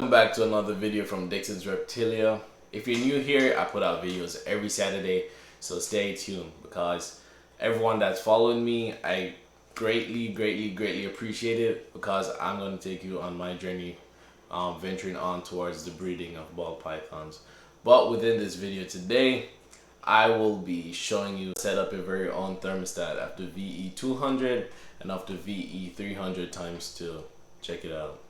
Welcome back to another video from Dixon's Reptillia. If you're new here, I put out videos every Saturday, so stay tuned because everyone that's following me, I greatly appreciate it because I'm going to take you on my journey venturing on towards the breeding of ball pythons. But within this video today, I will be showing you set up your very own thermostat after VE200 and after VE300 times 2. Check it out.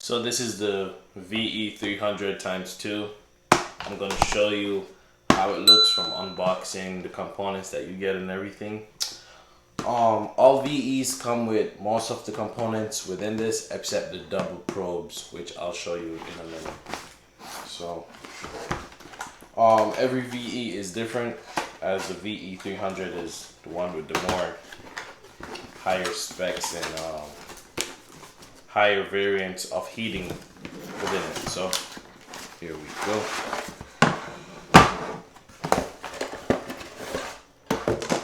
So this is the VE300 times 2. I'm going to show you how it looks from unboxing, the components that you get and everything. All VEs come with most of the components within this except the double probes, which I'll show you in a minute. So every VE is different, as the VE300 is the one with the more higher specs and higher variants of heating within it. So here we go.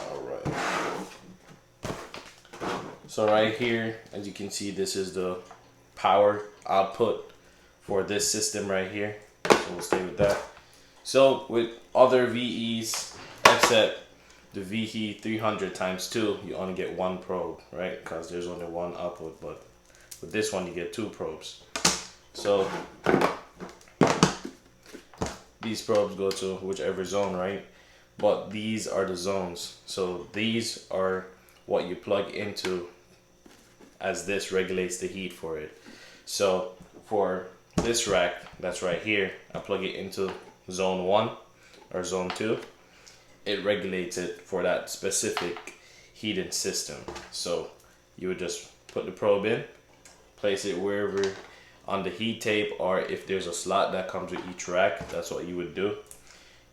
Alright. So right here, as you can see, this is the power output for this system right here. So we'll stay with that. So with other VEs, except the VE300 times 2, you only get one probe, right? Because there's only one output, but with this one you get 2 probes. So these probes go to whichever zone, right? But these are the zones. So these are what you plug into as this regulates the heat for it. So for this rack that's right here, I plug it into zone 1 or zone 2. It regulates it for that specific heating system. So you would just put the probe in, place it wherever on the heat tape, or if there's a slot that comes with each rack, that's what you would do.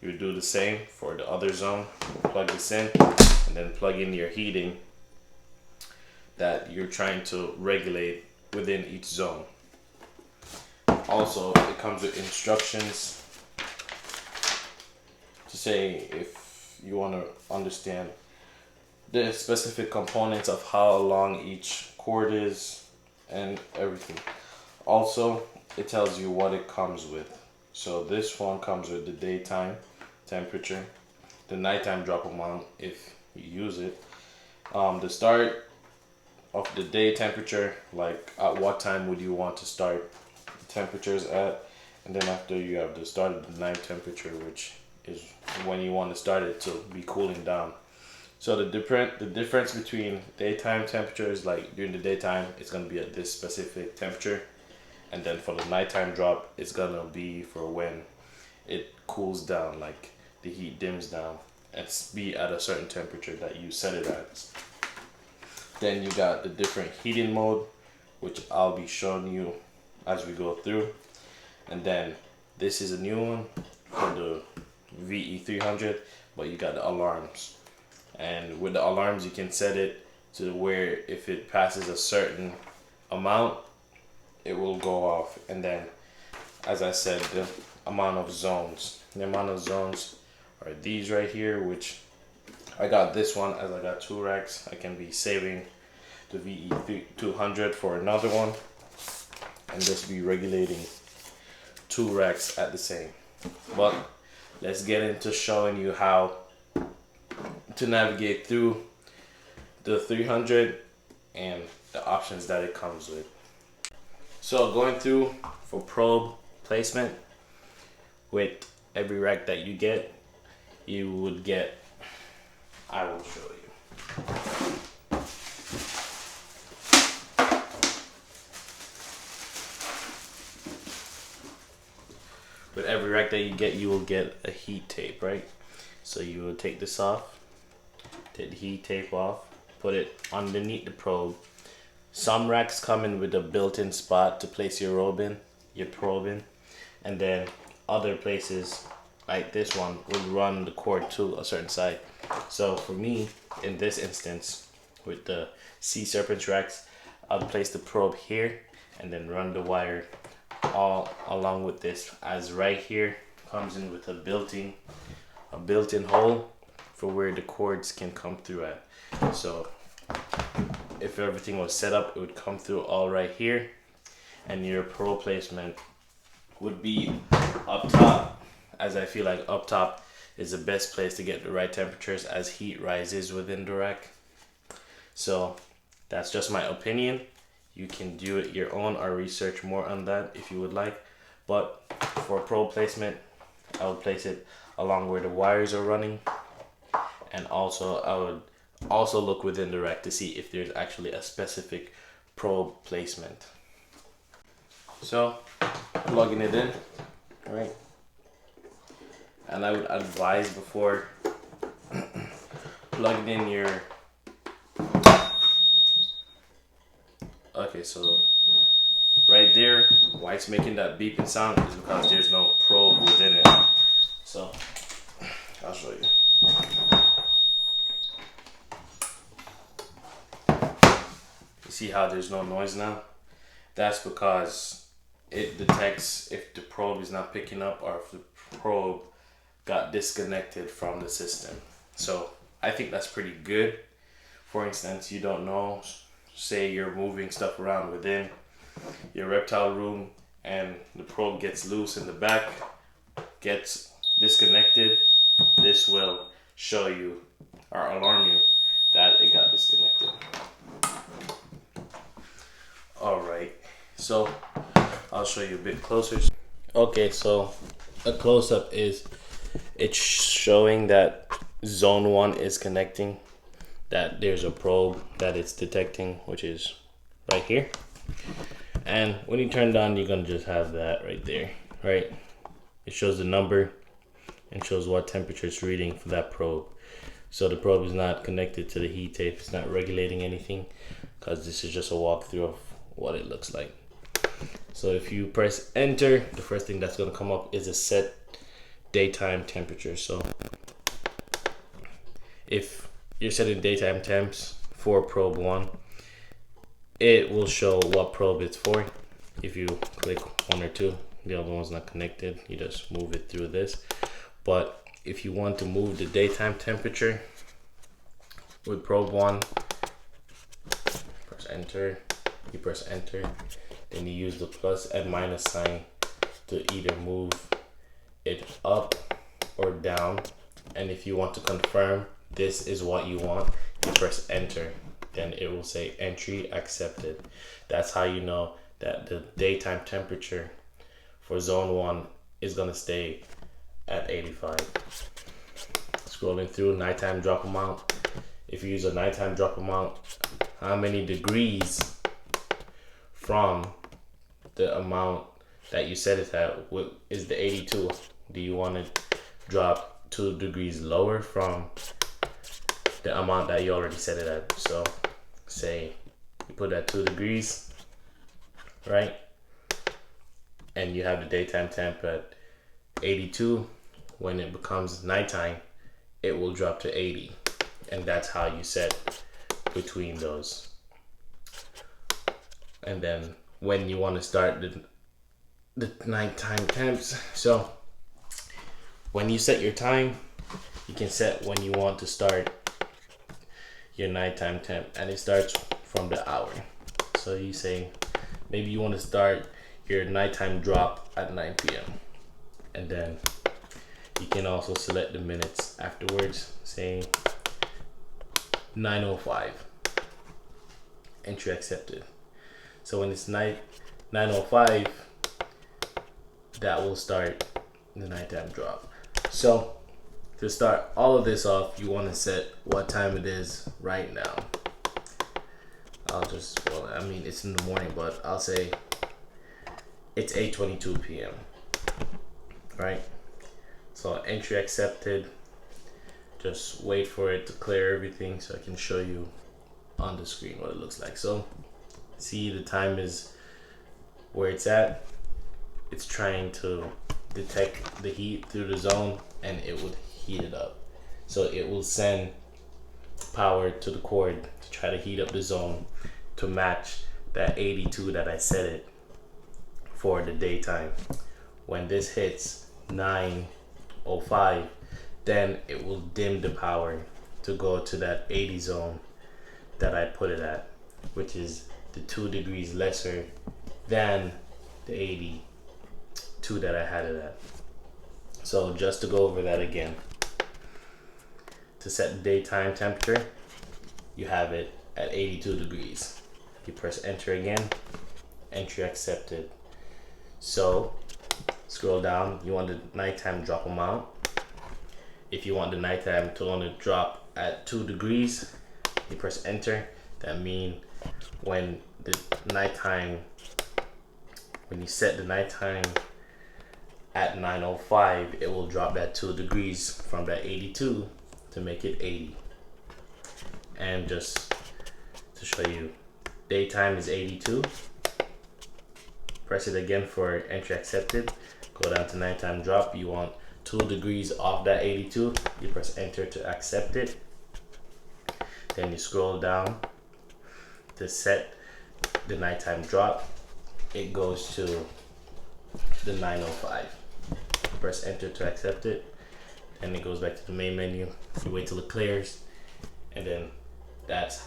You would do the same for the other zone. Plug this in and then plug in your heating that you're trying to regulate within each zone. Also, it comes with instructions to say if you want to understand the specific components of how long each cord is and everything. Also, it tells you what it comes with. So this one comes with the daytime temperature, the nighttime drop amount if you use it, the start of the day temperature, like at what time would you want to start the temperatures at, and then after you have the start of the night temperature, which is when you want to start it to be cooling down. So the difference between daytime temperatures, like during the daytime, it's going to be at this specific temperature. And then for the nighttime drop, it's going to be for when it cools down, like the heat dims down, and be at a certain temperature that you set it at. Then you got the different heating mode, which I'll be showing you as we go through. And then this is a new one for the VE300, but you got the alarms. And with the alarms, you can set it to where if it passes a certain amount, it will go off. And then, as I said, the amount of zones. The amount of zones are these right here, which I got this one as I got 2 racks. I can be saving the VE200 for another one and just be regulating 2 racks at the same. But let's get into showing you how to navigate through the 300 and the options that it comes with. So going through for probe placement, with every rack that you get, you would get, I will show you. With every rack that you get, you will get a heat tape, right? So you will take this off, take the heat tape off, put it underneath the probe. Some racks come in with a built-in spot to place your probe in, and then other places like this one, would run the cord to a certain side. So for me, in this instance, with the sea serpent racks, I'll place the probe here and then run the wire all along with this, as right here comes in with a built-in hole for where the cords can come through at. So if everything was set up, it would come through all right here, and your probe placement would be up top, as I feel like up top is the best place to get the right temperatures as heat rises within the rack. So that's just my opinion. You can do it your own or research more on that if you would like. But for probe placement, I would place it along where the wires are running. And also I would also look within the rack to see if there's actually a specific probe placement. So plugging it in, right? And I would advise before plugging in your, okay, so right there, why it's making that beeping sound is because there's no probe within it. So I'll show you. You see how there's no noise now? That's because it detects if the probe is not picking up or if the probe got disconnected from the system. So I think that's pretty good. For instance, you don't know, say you're moving stuff around within your reptile room and the probe gets loose in the back, gets disconnected. This will show you or alarm you that it got disconnected. Alright, so I'll show you a bit closer. Okay, so a close-up is it's showing that zone 1 is connecting, that there's a probe that it's detecting, which is right here. And when you turn it on, you're gonna just have that right there, right? It shows the number and shows what temperature it's reading for that probe. So the probe is not connected to the heat tape, it's not regulating anything, because this is just a walkthrough of what it looks like. So if you press enter, the first thing that's gonna come up is a set daytime temperature. So if you're setting daytime temps for probe 1, it will show what probe it's for. If you click 1 or 2, the other one's not connected, you just move it through this. But if you want to move the daytime temperature with probe 1, press enter, you press enter, then you use the plus and minus sign to either move it up or down. And if you want to confirm this is what you want, you press enter, then it will say entry accepted. That's how you know that the daytime temperature for zone 1 is gonna stay at 85. Scrolling through nighttime drop amount. If you use a nighttime drop amount, how many degrees from the amount that you set it at is the 82? Do you want to drop 2 degrees lower from the amount that you already set it at? So say you put at 2 degrees, right? And you have the daytime temp at 82. When it becomes nighttime, it will drop to 80. And that's how you set between those. And then when you want to start the nighttime temps, so when you set your time, you can set when you want to start your nighttime temp, and it starts from the hour. So you say maybe you want to start your nighttime drop at 9 p.m. and then you can also select the minutes afterwards, say 9:05, entry accepted. So when it's 9:05, that will start the nighttime drop. So to start all of this off, you want to set what time it is right now. It's in the morning, but I'll say it's 8:22 p.m. right? So entry accepted. Just wait for it to clear everything so I can show you on the screen what it looks like. So see, the time is where it's at. It's trying to detect the heat through the zone and it would heat it up. So it will send power to the cord to try to heat up the zone to match that 82 that I set it for the daytime. When this hits 9:05, then it will dim the power to go to that 80 zone that I put it at, which is the 2 degrees lesser than the 82 that I had it at. So just to go over that again, to set the daytime temperature, you have it at 82 degrees. You press enter again, entry accepted. So scroll down, you want the nighttime drop amount. If you want the nighttime to only drop at 2 degrees, you press enter. That means when the nighttime, when you set the nighttime at 9:05, it will drop that 2 degrees from that 82 to make it 80. And just to show you, daytime is 82. Press it again for entry accepted. Go down to nighttime drop. You want 2 degrees off that 82. You press enter to accept it. Then you scroll down to set the nighttime drop. It goes to the 9:05. Press enter to accept it. And it goes back to the main menu. You wait till it clears. And then that's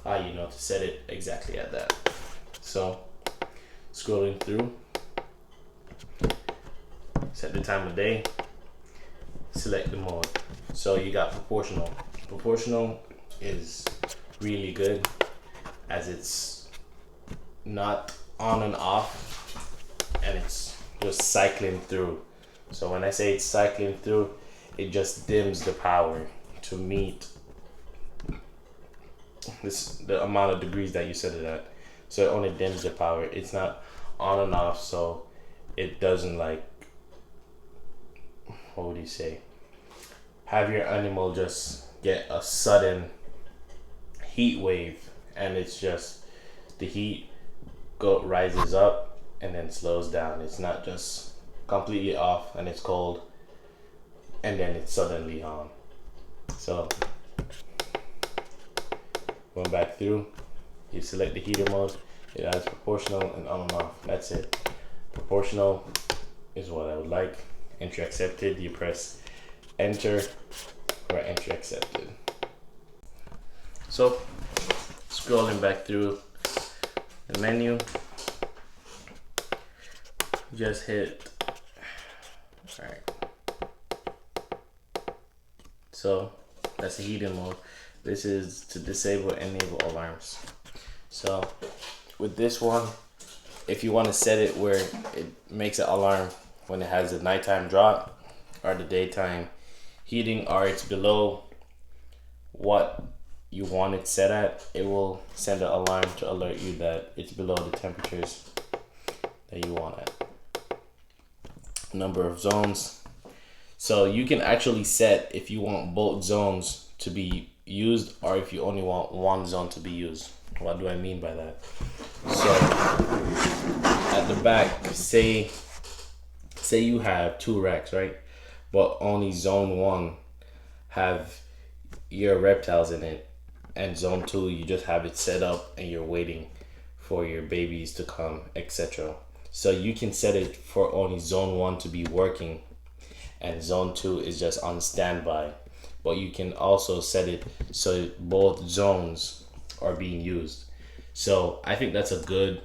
how you know to set it exactly at that. So scrolling through, set the time of day, select the mode. So you got proportional. Proportional is really good as it's not on and off and it's just cycling through. So when I say it's cycling through, it just dims the power to meet the amount of degrees that you set it at. So it only dims the power. It's not on and off, so it doesn't, like, what would you say, have your animal just get a sudden heat wave, and it's just the heat rises up and then slows down. It's not just completely off and it's cold and then it's suddenly on. So going back through, you select the heater mode, it has proportional and on and off. That's it. Proportional is what I would like. Entry accepted, you press enter or entry accepted. So scrolling back through the menu, just hit, all right. So that's the heating mode. This is to disable and enable alarms. So with this one, if you want to set it where it makes an alarm when it has a nighttime drop or the daytime heating, or it's below what you want it set at, it will send an alarm to alert you that it's below the temperatures that you want it. Number of zones. So you can actually set if you want both zones to be used or if you only want one zone to be used. What do I mean by that? So at the back, say you have 2 racks, right? But only zone 1 have your reptiles in it, and zone 2 you just have it set up and you're waiting for your babies to come, etc. So you can set it for only zone 1 to be working and zone 2 is just on standby. But you can also set it so both zones are being used. So I think that's a good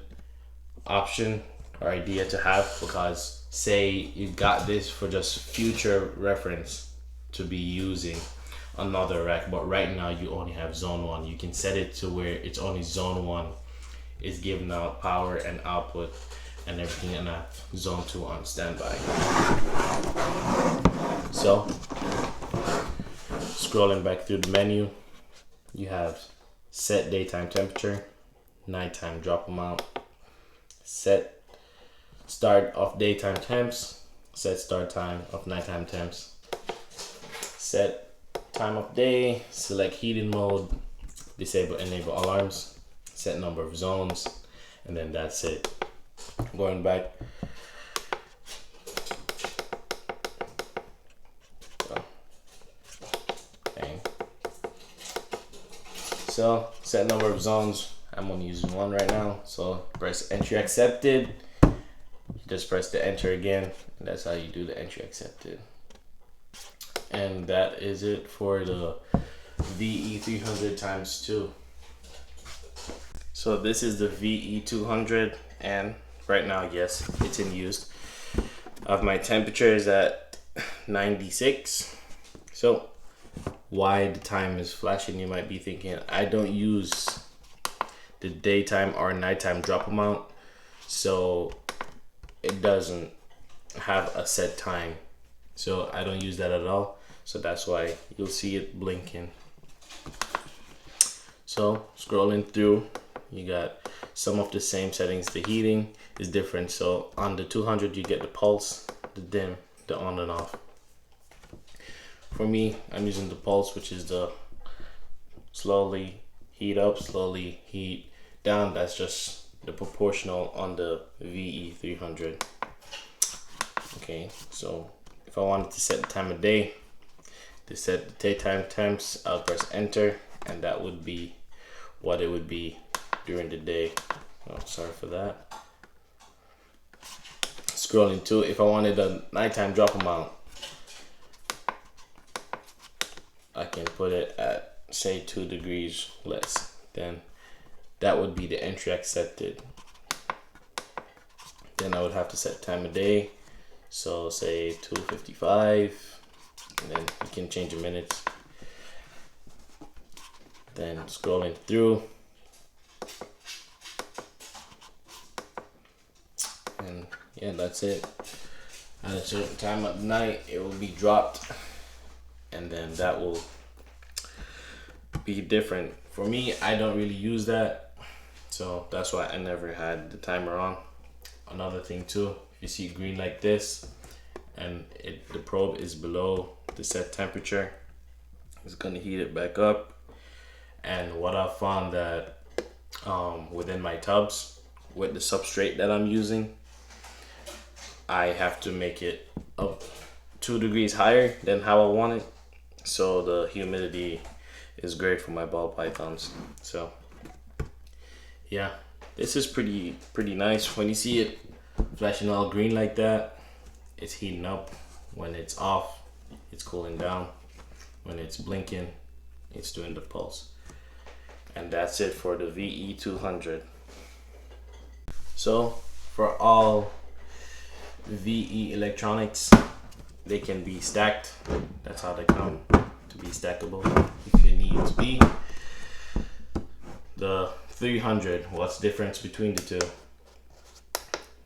option or idea to have, because say you got this for just future reference to be using another rack, but right now you only have zone 1. You can set it to where it's only zone 1 is giving out power and output and everything, and zone 2 on standby. So scrolling back through the menu, you have set daytime temperature, nighttime drop amount, set start of daytime temps, set start time of nighttime temps, set time of day, select heating mode, disable enable alarms, set number of zones, and then that's it. Going back So set number of zones, I'm only using one right now. So press entry accepted. You just press the enter again, and that's how you do the entry accepted. And that is it for the VE300 times 2. So this is the VE200, and right now, yes, it's in use. My temperature is at 96. So why the time is flashing, you might be thinking. I don't use the daytime or nighttime drop amount, so it doesn't have a set time. So I don't use that at all. So that's why you'll see it blinking. So scrolling through, you got some of the same settings. The heating is different. So on the 200, you get the pulse, the dim, the on and off. For me, I'm using the pulse, which is the slowly heat up, slowly heat down. That's just the proportional on the VE300. Okay, so if I wanted to set the time of day, to set the daytime temps, I'll press enter, and that would be what it would be during the day. Oh, sorry for that. Scrolling to, if I wanted a nighttime drop amount, I can put it at, say, 2 degrees less. Then that would be the entry accepted. Then I would have to set time of day. So say 2:55, and then you can change the minutes. Then scrolling through, and yeah, that's it. At a certain time of night, it will be dropped, and then that will be different. For me, I don't really use that, so that's why I never had the timer on. Another thing too, if you see green like this, and the probe is below the set temperature, it's gonna heat it back up. And what I found that within my tubs, with the substrate that I'm using, I have to make it up 2 degrees higher than how I want it. So the humidity is great for my ball pythons. So yeah, this is pretty nice. When you see it flashing all green like that, it's heating up. When it's off, it's cooling down. When it's blinking, it's doing the pulse. And that's it for the VE200. So for all VE electronics, they can be stacked. That's how they come to be stackable if you need to be. The 300, what's the difference between the two?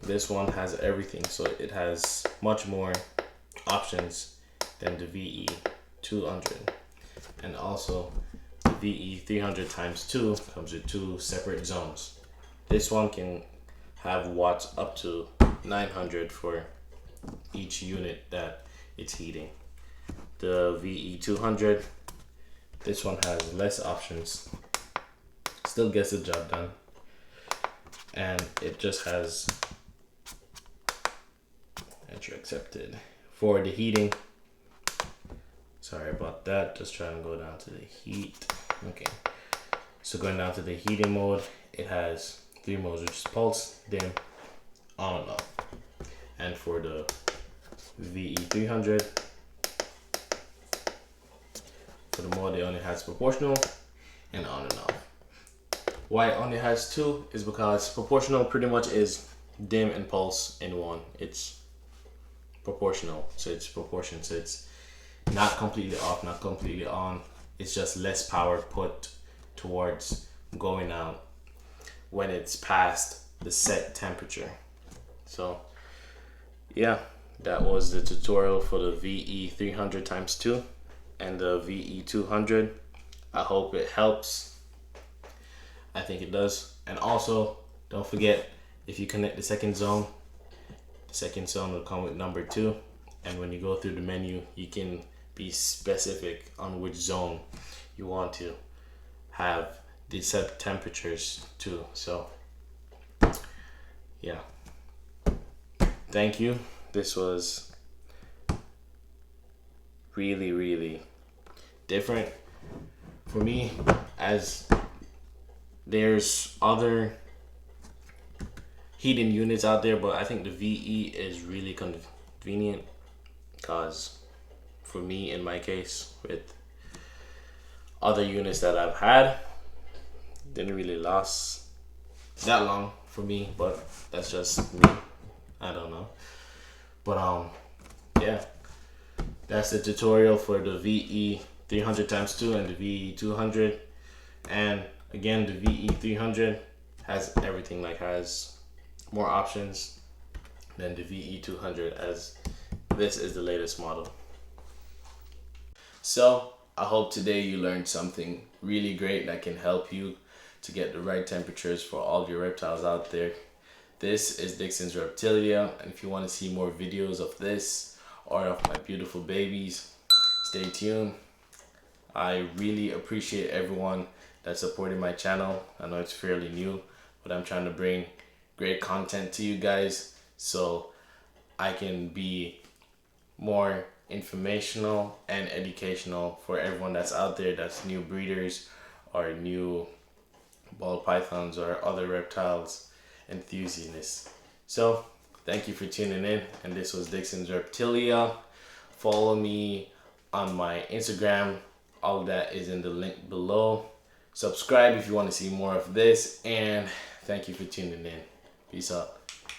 This one has everything, so it has much more options than the VE200. And also the VE300 times 2 comes with 2 separate zones. This one can have watts up to 900 for each unit that it's heating. The VE200, this one has less options, still gets the job done, and it just has entry accepted. For the heating, sorry about that, just trying to go down to the heat. Okay, so going down to the heating mode, it has 3 modes, which is pulse, dim, on and off. And for the VE300, for the mode, it only has proportional and on and off. Why it only has 2 is because proportional pretty much is dim and pulse in one. It's proportional, so it's proportion, so it's not completely off, not completely on. It's just less power put towards going out when it's past the set temperature. So yeah, that was the tutorial for the VE300 times 2 and the VE200. I hope it helps. I think it does. And also, don't forget, if you connect the second zone will come with number 2. And when you go through the menu, you can be specific on which zone you want to have the set temperatures too. So yeah, thank you. This was really different for me, as There's other heating units out there, but I think the VE is really convenient because for me, in my case, with other units that I've had, didn't really last that long for me, but that's just me. I don't know. But yeah, that's the tutorial for the VE 300 times 2 and the VE 200. And again, the VE 300 has everything, like has more options than the VE 200, as this is the latest model. So I hope today you learned something really great that can help you to get the right temperatures for all your reptiles out there. This is Dixon's Reptillia, and if you want to see more videos of this or of my beautiful babies, stay tuned. I really appreciate everyone that supported my channel. I know it's fairly new, but I'm trying to bring great content to you guys so I can be more informational and educational for everyone that's out there that's new breeders or new ball pythons or other reptiles enthusiasts. So thank you for tuning in, and this was Dixon's Reptillia. Follow me on my Instagram, all of that is in the link below. Subscribe if you want to see more of this, and thank you for tuning in. Peace out.